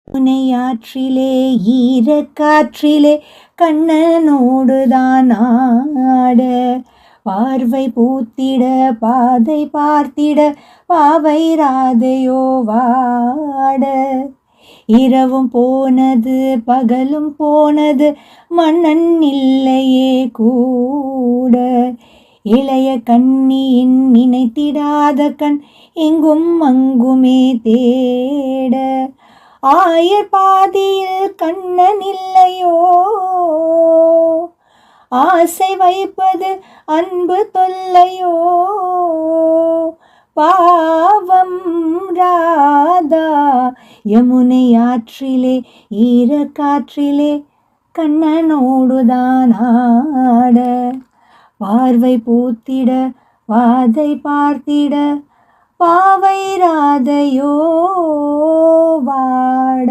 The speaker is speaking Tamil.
முனையாற்றிலே ஈரக்காற்றிலே கண்ணனோடுதான் ஆட, பார்வை பூத்திட பாதை பார்த்திட பாவை ராதையோ வாட. இரவும் போனது பகலும் போனது மன்னன் இல்லையே கூட, இளைய கண்ணியின் நினைத்திடாத கண் எங்கும் அங்குமே தேட. ஆயர் பாதியில் கண்ணன் இல்லையோ, ஆசை வைப்பது அன்பு தொல்லையோ. பாவம் ராதா யமுனை ஆற்றிலே ஈரக்காற்றிலே கண்ணனோடுதான் ஆட, பார்வை பூத்திட பாதை பார்த்திட பாவை ராதையோ வாட.